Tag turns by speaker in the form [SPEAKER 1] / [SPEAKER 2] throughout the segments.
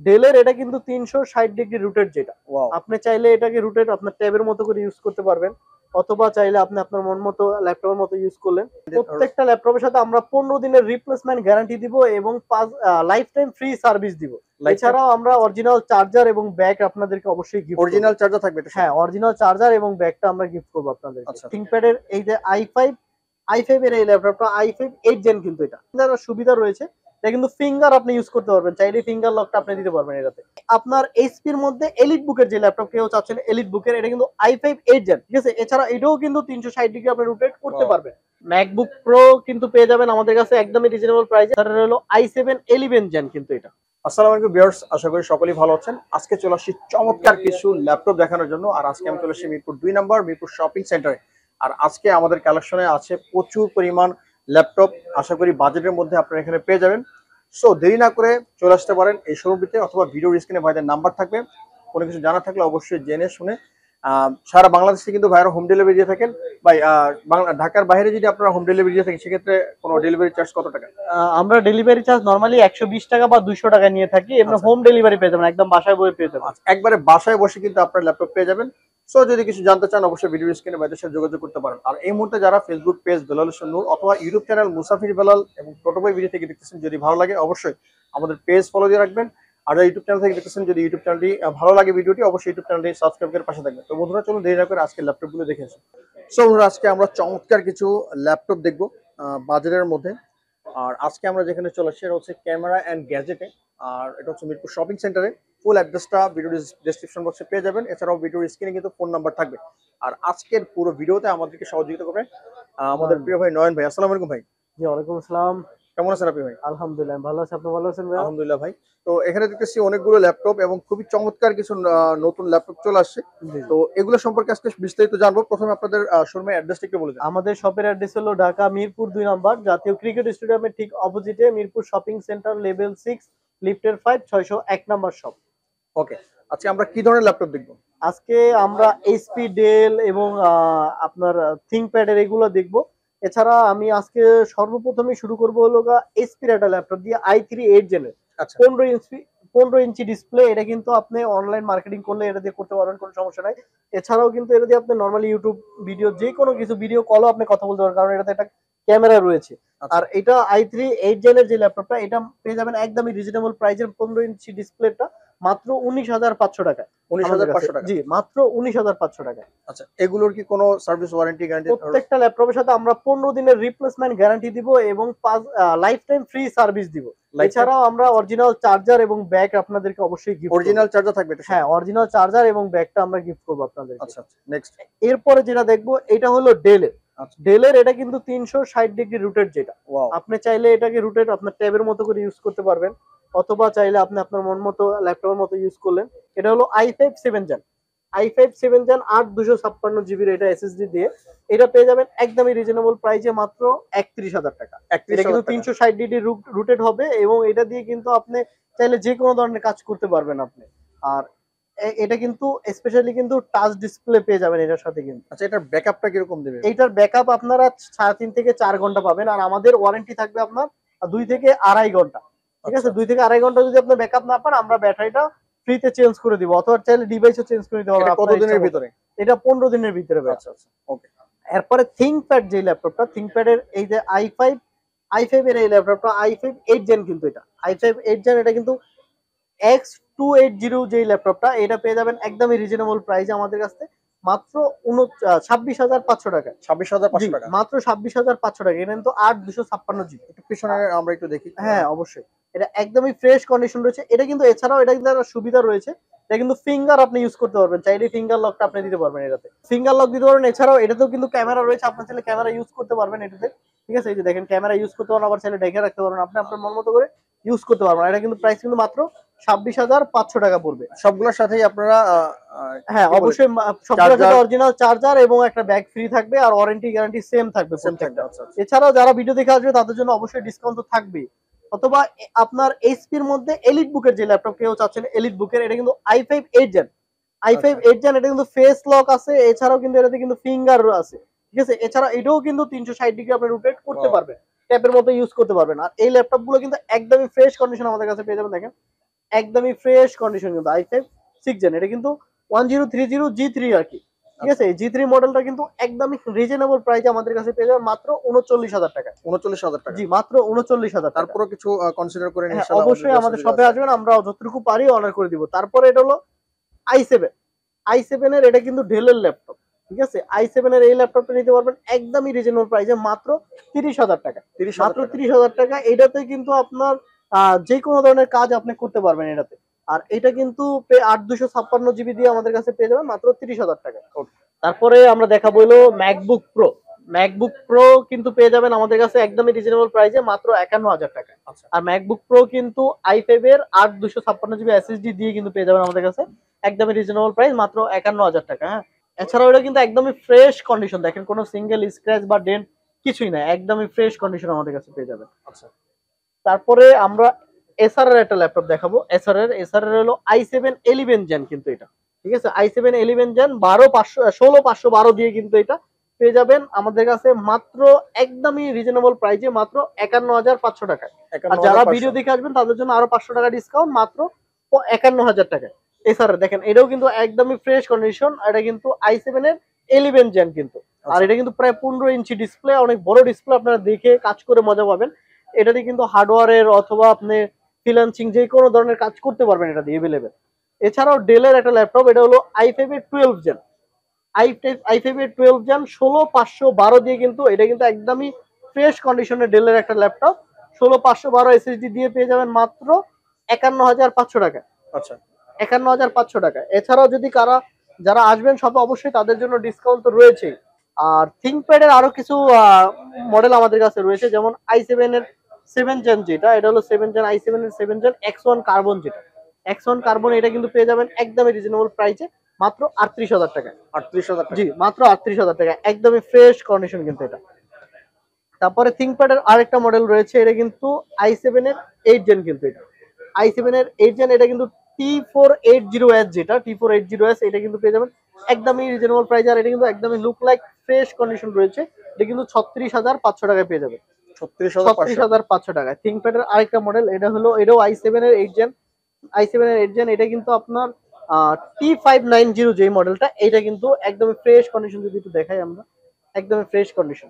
[SPEAKER 1] ডেলের এটা কিন্তু 360 ডিগ্রি রুটেট, যেটা
[SPEAKER 2] ওয়াও।
[SPEAKER 1] আপনি চাইলে এটাকে রুটেট আপনার ট্যাবের মতো করে ইউজ করতে পারবেন, অথবা চাইলে আপনি আপনার মন মতো ল্যাপটপের মতো ইউজ করলেন। প্রত্যেকটা ল্যাপটপের সাথে আমরা 15 দিনের রিপ্লেসমেন্ট গ্যারান্টি দিব এবং লাইফ টাইম ফ্রি সার্ভিস দিব। এছাড়াও আমরা অরিজিনাল চার্জার এবং ব্যাগ আপনাদেরকে অবশ্যই গিফট করব।
[SPEAKER 2] অরিজিনাল চার্জার থাকবে এটা?
[SPEAKER 1] হ্যাঁ, অরিজিনাল চার্জার এবং ব্যাগটা আমরা গিফট করব আপনাদেরকে।
[SPEAKER 2] আচ্ছা।
[SPEAKER 1] থিংকপ্যাডের এই যে i5 এর এই ল্যাপটপটা i5 8 জেন, কিন্তু এটা সুবিধা রয়েছে, এটা কিন্তু ফিঙ্গার আপনি ইউজ করতে পারবেন, চাইলে ফিঙ্গার লকটা আপনি দিতে পারবেন এটাতে। আপনার এইচপির মধ্যে এলিট বুকের যে ল্যাপটপ কেউ চাচ্ছেন এলিট বুকের, এটা কিন্তু i5 8 জেন, ঠিক আছে। এছাড়া এটাও কিন্তু 360 ডিগ্রি আপনি রোটেট করতে পারবেন। ম্যাকবুক প্রো কিন্তু পেয়ে যাবেন আমাদের কাছে একদমই রিজনেবল প্রাইসে, তার হলো i7 11 জেন কিন্তু এটা।
[SPEAKER 2] আসসালামু আলাইকুম ভিউয়ার্স, আশা করি সকলেই ভালো আছেন। আজকে চলে আসছি চমৎকার কিছু ল্যাপটপ দেখানোর জন্য। আর আজকে আমি চলে আসছি মিরপুর 2 নম্বর মিরপুর শপিং সেন্টারে। আর আজকে আমাদের কালেকশনে আছে প্রচুর পরিমাণ ল্যাপটপ, আশা করি বাজেটের মধ্যে আপনারা এখানে পেয়ে যাবেন। সো দেরি না করে চলে আসতে পারেন এই শোরুমটিতে, অথবা ভিডিও স্ক্রিনে ভাইদের নাম্বার থাকবে, কোনো কিছু জানা থাকলে অবশ্যই জেনে শুনে সারা বাংলাদেশে কিন্তু ভাইরা হোম ডেলিভারি দিয়ে থাকেন। ভাই ঢাকার বাইরে যদি আপনারা হোম ডেলিভারি দিয়ে থাকেন, সেক্ষেত্রে কোনো ডেলিভারি চার্জ কত টাকা?
[SPEAKER 1] আমরা ডেলিভারি চার্জ নরমালি 120 টাকা বা 200 টাকা নিয়ে থাকি। এমনি হোম ডেলিভারি পেয়ে যাবেন, একদম বাসায় বসে পেয়ে যাবেন।
[SPEAKER 2] একবারে বাসায় বসে কিন্তু আপনার ল্যাপটপ পেয়ে যাবেন। সো যদি কিছু জানতে চান অবশ্যই ভিডিও স্ক্রিনে ভাইদের সাথে যোগাযোগ করতে পারেন। আর এই মুহূর্তে যারা ফেসবুক পেজ বেলাল হোসেন নূর অথবা ইউটিউব চ্যানেল মুসাফির বেলাল এবং টোটোবই ভিডিও থেকে দেখতেছেন, যদি ভালো লাগে অবশ্যই আমাদের পেজ ফলো দিয়ে রাখবেন। আর ইউটিউব চ্যানেল থেকে দেখতেছেন, যদি ইউটিউব চ্যানেলটি ভালো লাগে ভিডিওটি, অবশ্যই ইউটিউব চ্যানেলটি সাবস্ক্রাইব করে পাশে থাকবেন। তো বন্ধুরা চলুন দেরি না করে আজকে ল্যাপটপগুলো দেখে আসি। সো বন্ধুরা আজকে আমরা চমৎকার কিছু ল্যাপটপ দেখবো বাজারের মধ্যে। আর আজকে আমরা যেখানে চলে আসছি এটা হচ্ছে ক্যামেরা অ্যান্ড গ্যাজেটে। আর এটা হচ্ছে মিরপুর শপিং সেন্টারে। ফুল অ্যাড্রেসটা ভিডিও ডেসক্রিপশন বক্সে পেয়ে যাবেন। এছাড়াও ভিডিওর স্ক্রিনে কিন্তু ফোন নাম্বার থাকবে। আর আজকের পুরো ভিডিওতে আমাদেরকে সহযোগিতা করবে আমাদের প্রিয় ভাই নয়ন ভাই। আসসালামু আলাইকুম ভাই।
[SPEAKER 1] জি, ওয়ালাইকুম আসসালাম।
[SPEAKER 2] কেমন আছেন আপনি ভাই?
[SPEAKER 1] আলহামদুলিল্লাহ ভালো আছি, আপনি ভালো আছেন ভাই?
[SPEAKER 2] আলহামদুলিল্লাহ ভাই। তো এখানে দেখতেছি অনেকগুলো ল্যাপটপ এবং খুবই চমৎকার কিছু নতুন ল্যাপটপ চলে আসছে। তো এগুলো সম্পর্কে আজকে বিস্তারিত জানবো। প্রথমে আপনাদের শোরুমের অ্যাড্রেসটা একটু বলে দেন।
[SPEAKER 1] আমাদের শপের অ্যাড্রেস হলো ঢাকা মিরপুর 2 নম্বর জাতীয় ক্রিকেট স্টেডিয়ামের ঠিক অপোজিটে মিরপুর শপিং সেন্টার লেভেল 6 লিফটের 5 601 নম্বর শপ।
[SPEAKER 2] ওকে, আজকে আমরা কি ধরনের ল্যাপটপ দেখবো?
[SPEAKER 1] আজকে আমরা এইচপি, ডেল এবং আপনার থিংকপ্যাড এর এগুলো দেখব। এছাড়া আমি আজকে সর্বপ্রথমে শুরু করব হলো এইচপির একটা ল্যাপটপ দিয়ে i3 8 জেনের।
[SPEAKER 2] আচ্ছা।
[SPEAKER 1] 15 ইঞ্চি ডিসপ্লে, এটা কিন্তু আপনি অনলাইন মার্কেটিং করলে এটা দিয়ে করতে পারবেন, কোনো সমস্যা নাই। এছাড়াও কিন্তু এটা দিয়ে আপনি নরমালি ইউটিউব ভিডিও, যে কোনো কিছু ভিডিও কলও আপনি কথা বলতে পারবেন, কারণ এটাতে একটা ক্যামেরা রয়েছে। আর এটা i3 8 জেনের যে ল্যাপটপটা, এটা পেয়ে যাবেন একদমই রিজনেবল প্রাইসের। 15 ইঞ্চি ডিসপ্লেটা মাত্র 19,500 টাকায়।
[SPEAKER 2] 19,500 টাকা?
[SPEAKER 1] জি, মাত্র 19,500 টাকায়।
[SPEAKER 2] আচ্ছা, এগুলোর কি কোনো সার্ভিস ওয়ারেন্টি গ্যারান্টি?
[SPEAKER 1] প্রত্যেকটা ল্যাপটপের সাথে আমরা 15 দিনের রিপ্লেসমেন্ট গ্যারান্টি দিব এবং লাইফ টাইম ফ্রি সার্ভিস দিব। এছাড়াও আমরা অরিজিনাল চার্জার এবং ব্যাগ আপনাদেরকে অবশ্যই গিফট করব।
[SPEAKER 2] অরিজিনাল চার্জার থাকবে এটা?
[SPEAKER 1] হ্যাঁ, অরিজিনাল চার্জার এবং ব্যাগটা আমরা গিফট করব আপনাদেরকে।
[SPEAKER 2] আচ্ছা, নেক্সট।
[SPEAKER 1] এরপরে যেটা দেখবো এটা হলো ডেলের।
[SPEAKER 2] আচ্ছা।
[SPEAKER 1] ডেলের এটা কিন্তু 360 ডিগ্রি রুটেট, যেটা
[SPEAKER 2] ওয়াও।
[SPEAKER 1] আপনি চাইলে এটাকে রুটেট আপনার ট্যাবের মতো করে ইউজ করতে পারবেন, অথবা চাইলে আপনি আপনার মন মতো ল্যাপটপের মতো ইউজ করলেন। এটা হলো i5 7 জেন। i5 7 জেন 8 256 জিবির এটা এসএসডি দিয়ে। এটা পেয়ে যাবেন একদমই রিজনেবল প্রাইসে মাত্র 31,000 টাকা। এটা কিন্তু 360 ডিগ্রি রুটেট হবে এবং এটা দিয়ে কিন্তু আপনি চাইলে যে কোনো ধরনের কাজ করতে পারবেন আপনি। আর এটা কিন্তু স্পেশালি কিন্তু টাচ ডিসপ্লে পেয়ে যাবেন এটার সাথে কিন্তু।
[SPEAKER 2] আচ্ছা, এটার ব্যাকআপটা কিরকম দেবে?
[SPEAKER 1] এইটার ব্যাকআপ আপনারা 3.5 থেকে 4 ঘন্টা পাবেন, আর আমাদের ওয়ারেন্টি থাকবে আপনার 2 থেকে আড়াই ঘন্টা। ঠিক আছে, 2 থেকে আড়াই ঘন্টা যদি আপনি ব্যাকআপ না পান, আমরা ব্যাটারিটা ফ্রিতে চেঞ্জ করে দিব, অথবা চাইলে ডিভাইসও চেঞ্জ করে দিতে পারবেন।
[SPEAKER 2] কত দিনের ভিতরে?
[SPEAKER 1] এটা 15 দিনের ভিতরে।
[SPEAKER 2] আচ্ছা আচ্ছা, ওকে।
[SPEAKER 1] এরপরে থিংকপ্যাড যে ল্যাপটপটা, থিংকপ্যাডের এই যে i5 এর এই ল্যাপটপটা i5 8 জেন কিন্তু এটা i5 8 জেন। এটা কিন্তু X280 যে ল্যাপটপটা, এটা পেয়ে যাবেন একদমই রিজনেবল প্রাইসে আমাদের কাছে মাত্র 26,500 টাকা।
[SPEAKER 2] 26,500 টাকা?
[SPEAKER 1] মাত্র 26,500 টাকা। এটা কিন্তু 8 256 জিবি।
[SPEAKER 2] একটু পিছনে আমরা একটু দেখি।
[SPEAKER 1] হ্যাঁ, অবশ্যই। এটা একদমই ফ্রেশ কন্ডিশন রয়েছে। এটা কিন্তু এছাড়াও এটা কিন্তু একটা সুবিধা রয়েছে, এটা কিন্তু ফিঙ্গার আপনি ইউজ করতে পারবেন, চাইলে ফিঙ্গার লকটা আপনি দিতে পারবেন এটাতে। ফিঙ্গার লক দিতে পারবেন। এছাড়াও এটাতেও কিন্তু ক্যামেরা রয়েছে, আপনি চাইলে ক্যামেরা ইউজ করতে পারবেন এটাতে। ঠিক আছে, এই যে দেখেন ক্যামেরা ইউজ করতে পারবেন, আবার চাইলে ঢেকে রাখতে পারবেন, আপনি আপনার মন মতো করে ইউজ করতে পারবেন। এটা কিন্তু প্রাইস কিন্তু মাত্র 26,500 টাকা পড়বে।
[SPEAKER 2] সবগুলোর সাথেই আপনারা
[SPEAKER 1] হ্যাঁ, অবশ্যই সবগুলোর সাথে অরিজিনাল চার্জার এবং একটা ব্যাগ ফ্রি থাকবে, আর ওয়ারেন্টি গ্যারান্টি সেম থাকবে প্রত্যেকটা। এছাড়াও যারা ভিডিও দেখে আসবে তাদের জন্য অবশ্যই ডিসকাউন্ট তো থাকবেই। অথবা আপনার এইচপির মধ্যে এলিট বুকের যে ল্যাপটপ কেউ চাচ্ছেন এলিট বুকের, এটা কিন্তু i5 8 জেন। i5 8 জেন, এটা কিন্তু ফেস লক আছে, এছাড়াও কিন্তু এটাতে কিন্তু ফিঙ্গার আছে। ঠিক আছে, এছাড়া এটাও কিন্তু 360 ডিগ্রি আপনি রোটেট করতে পারবেন, ট্যাপের মতো ইউজ করতে পারবেন। আর এই ল্যাপটপ গুলো কিন্তু একদমই ফ্রেশ কন্ডিশন আমাদের কাছে পেয়ে যাবেন। দেখেন একদমই ফ্রেশ কন্ডিশন কিন্তু i5 6 জেন, এটা কিন্তু 1030G3 আর কি। ঠিক আছে, এই G3 মডেলটা কিন্তু একদমই রিজনেবল প্রাইসে আমাদের কাছে পেয়ে যাবেন মাত্র 39,000 টাকা।
[SPEAKER 2] 39,000 টাকা।
[SPEAKER 1] জি, মাত্র 39,000 টাকা।
[SPEAKER 2] তারপরে কিছু কনসিডার করে
[SPEAKER 1] হ্যাঁ,
[SPEAKER 2] ইনশাআল্লাহ
[SPEAKER 1] অবশ্যই আমাদের শপে আসবেন, আমরা যতটুকু পারি অর্ডার করে দিব। তারপরে এটা হলো i7, i7 এর এটা কিন্তু ডেলের ল্যাপটপ। ঠিক আছে, i7 এর এই ল্যাপটপটা নিতে পারবেন একদমই রিজনেবল প্রাইসে মাত্র 30,000 টাকা। মাত্র 30,000 টাকা। এটাতে কিন্তু আপনার যে কোনো ধরনের কাজ আপনি করতে পারবেন এটাতে। আর এটা কিন্তু 8256 জিবি দিয়ে আমাদের কাছে পেয়ে যাবেন মাত্র 30,000 টাকা। তারপরে আমরা দেখাবো হলো ম্যাকবুক প্রো। ম্যাকবুক প্রো কিন্তু পেয়ে যাবেন আমাদের কাছে একদমই রিজনেবল প্রাইসে মাত্র 51,000 টাকা। আর ম্যাকবুক প্রো কিন্তু i5 এর 8256 জিবি এসএসডি দিয়ে কিন্তু পেয়ে যাবেন আমাদের কাছে একদমই রিজনেবল প্রাইস মাত্র 51,000 টাকা। হ্যাঁ, এছাড়াও এটা কিন্তু একদমই ফ্রেশ কন্ডিশন, দেখেন কোনো সিঙ্গেল স্ক্র্যাচ বা ডেন্ট কিছুই না, একদমই ফ্রেশ কন্ডিশন আমাদের কাছে পেয়ে যাবেন। আচ্ছা, তারপরে আমরা এসআর এর একটা ল্যাপটপ দেখাবো। এসআর এর হলো i7 11 জেন কিন্তু এটা। ঠিক আছে, i7 11 জেন 16512 দিয়ে কিন্তু এটা পেয়ে যাবেন আমাদের কাছে মাত্র একদমই রিজনেবল প্রাইসে মাত্র 51,500 টাকায়। আর যারা ভিডিও দেখে আসবেন তাদের জন্য আরো 500 টাকা ডিসকাউন্ট মাত্র 51,000 টাকায়। এছাড়া দেখেন এটাও কিন্তু একদমই ফ্রেশ কন্ডিশন, এটা কিন্তু i7 এর 11 জেন কিন্তু। আর এটা কিন্তু প্রায় 15 ইঞ্চি ডিসপ্লে, অনেক বড় ডিসপ্লে, আপনারা দেখে কাজ করে মজা পাবেন। এটাতে কিন্তু হার্ডওয়্যারের অথবা আপনি ফ্রিল্যান্সিং যে কোনো ধরনের কাজ করতে পারবেন এটা দিয়ে এভেলেবেল। এছাড়াও ডেলের একটা ল্যাপটপ, এটা হলো i5 এর 12 জেন। i5 এর 12 জেন 16512 দিয়ে কিন্তু এটা কিন্তু একদমই ফ্রেশ কন্ডিশনে ডেলের একটা ল্যাপটপ 16512 এসএসডি দিয়ে পেয়ে যাবেন মাত্র 51,500 টাকা। আচ্ছা, 51,500 টাকা। এছাড়াও যদি যারা আসবেন শপে অবশ্যই তাদের জন্য ডিসকাউন্ট তো রয়েছেই। আর থিংকপ্যাড এর আরো কিছু মডেল আমাদের কাছে রয়েছে, যেমন i7 এর 7 জেন যেটা, এটা হলো 7 জেন, i7 এর 7 জেন X1 কার্বন যেটা, X1 কার্বন, এটা কিন্তু পেয়ে যাবেন একদমই রিজনেবল প্রাইসে মাত্র 38,000 টাকা। 38,000 টাকা? জি, মাত্র 38,000 টাকা, একদমই ফ্রেশ কন্ডিশন কিন্তু এটা। তারপরে থিংকপ্যাড এর আরেকটা মডেল রয়েছে, এটা কিন্তু i7 এর 8 জেন কিন্তু এটা। i7 এর 8 জেন, এটা কিন্তু T480S যেটা, T480S, এটা কিন্তু পেয়ে যাবেন একদমই রিজনেবল প্রাইস। আর এটা কিন্তু একদমই লুক লাইক ফ্রেশ কন্ডিশন রয়েছে। এটা কিন্তু 36,500 টাকায় পেয়ে যাবে। 36,500 টাকায়। থিংকপ্যাড এর আরেকটা মডেল, এটাও i7 এর 8 জেন, i7 এর 8 জেন, এটা কিন্তু আপনার T590 যেই মডেলটা, এটা কিন্তু একদমই ফ্রেশ কন্ডিশন। যদি একটু দেখাই আমরা, একদমই ফ্রেশ কন্ডিশন।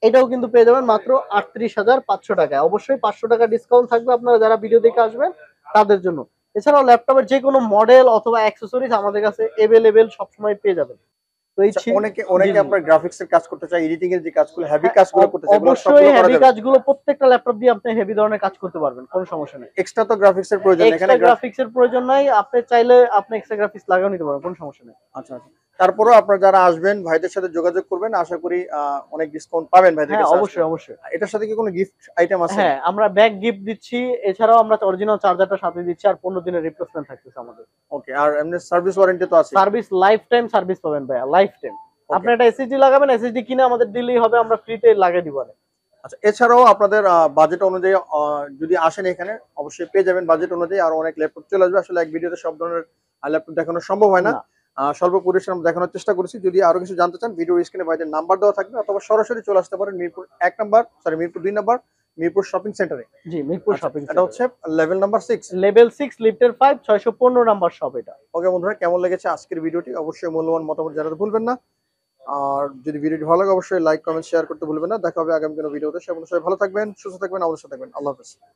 [SPEAKER 1] এটাও কিন্তু পেয়ে যাবেন মাত্র 38,500 টাকায়। অবশ্যই 500 টাকা ডিসকাউন্ট থাকবে আপনারা যারা ভিডিও দেখে আসবেন তাদের জন্য। এছাড়াও ল্যাপটপের যে কোনো মডেল অথবা অ্যাক্সেসরিজ আমাদের কাছে এভেলেবেল সবসময় পেয়ে যাবেন। তো এই
[SPEAKER 2] অনেকে আপনার গ্রাফিক্স এর কাজ করতে চায়, এডিটিং এর যে কাজগুলো, হেভি কাজগুলো করতে চায়,
[SPEAKER 1] অবশ্যই হেভি কাজগুলো প্রত্যেকটা ল্যাপটপ দিয়ে আপনি হেভি ধরনের কাজ করতে পারবেন, কোনো সমস্যা নেই।
[SPEAKER 2] এক্সট্রা তো গ্রাফিক্স এর প্রয়োজন নেই,
[SPEAKER 1] এখানে গ্রাফিক্স এর প্রয়োজন নাই, আপনি চাইলে আপনি এক্সট্রা গ্রাফিক্স লাগাও নিতে পারবেন, কোনো সমস্যা নেই। আচ্ছা আচ্ছা,
[SPEAKER 2] তারপরেও আপনারা যারা আসবেন ভাইদের সাথে যোগাযোগ করবেন, আশা করি অনেক ডিসকাউন্ট পাবেন ভাইদের কাছে।
[SPEAKER 1] হ্যাঁ, অবশ্যই অবশ্যই।
[SPEAKER 2] এটার সাথে কি কোনো গিফট আইটেম আছে?
[SPEAKER 1] হ্যাঁ, আমরা ব্যাগ গিফট দিচ্ছি, এছাড়াও আমরা অরিজিনাল চার্জারটা সাথে দিচ্ছি, আর 15 দিনের রিপ্লেসমেন্ট থাকতেছে আমাদের।
[SPEAKER 2] ওকে, আর এমনি সার্ভিস ওয়ারেন্টি তো আছে?
[SPEAKER 1] সার্ভিস লাইফ টাইম সার্ভিস পাবেন ভাইয়া, লাইফ টাইম। আপনি একটা এসএসডি লাগাবেন, এসএসডি কিনে আমাদের দিলেই হবে, আমরা ফ্রিতে লাগিয়ে দিব।
[SPEAKER 2] আচ্ছা, এছাড়াও আপনাদের বাজেট অনুযায়ী যদি আসেন এখানে অবশ্যই পেয়ে যাবেন বাজেট অনুযায়ী আরো অনেক ল্যাপটপ চলে আসবে। আসলে এক ভিডিওতে সব ধরনের ল্যাপটপ দেখানো সম্ভব হয় না, স্বল্প পরিসরে আমরা দেখানোর চেষ্টা করেছি। যদি আরো কিছু জানতে চান ভিডিও স্ক্রিনে ভাইদের নাম্বার দেওয়া থাকবে, অথবা সরাসরি চলে আসতে পারেন মিরপুর 2 নাম্বার মিরপুর শপিং সেন্টারে।
[SPEAKER 1] জি, মিরপুর শপিং
[SPEAKER 2] এটা হচ্ছে লেভেল নাম্বার 6,
[SPEAKER 1] লেভেল 6 লিফটের 5 615 নাম্বার শপ এটা।
[SPEAKER 2] ওকে বন্ধুরা, কেমন লেগেছে আজকের ভিডিওটি অবশ্যই মূল্যবান মতামত জানাতে ভুলবেন না। আর যদি ভিডিওটি ভালো লাগে অবশ্যই লাইক কমেন্ট শেয়ার করতে ভুলবেন না। দেখা হবে আগামী কোনো ভিডিওতে। সে সবাই ভালো থাকবেন, সুস্থ থাকবেন, আমাদের সাথে থাকবেন। আল্লাহ হাফেজ।